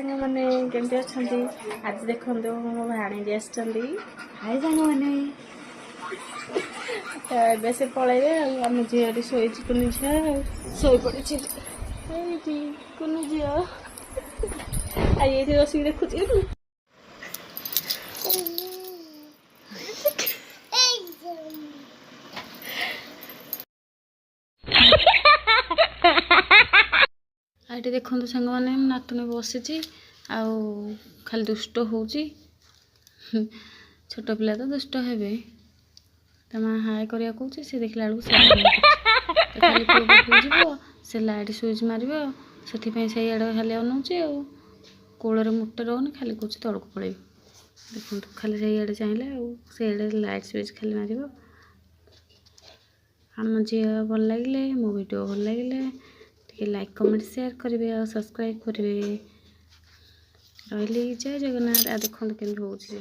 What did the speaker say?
मैंने केमती अच्छा आज देखो मो भाणी आसछंदी हाय सांग मैंने ए से पलैबे आम झील शोई कुनु झी शो पड़ी कुनु झी ये बस देखुची आटे देखो सांग मैंने नातुणी बसी खाली दुष्ट हो छोट पिला तो दुष्ट हे माँ हाय करिया कहूँ सी देखला बेलू खाली पुओ पाखु जीव से लाइट सुइच मार से आड़े खाली अनाऊे कोल मुटे रोनी खाली कौच तौक पड़े देखो खाली से आड़े चाहिए से लाइट सुइच खाली मार आम झी भल लगे मो वीडियो भल लगे लाइक कमेंट शेयर करेंगे और सब्सक्राइब करेंगे रही जय जगन्नाथ। देखो केमती हो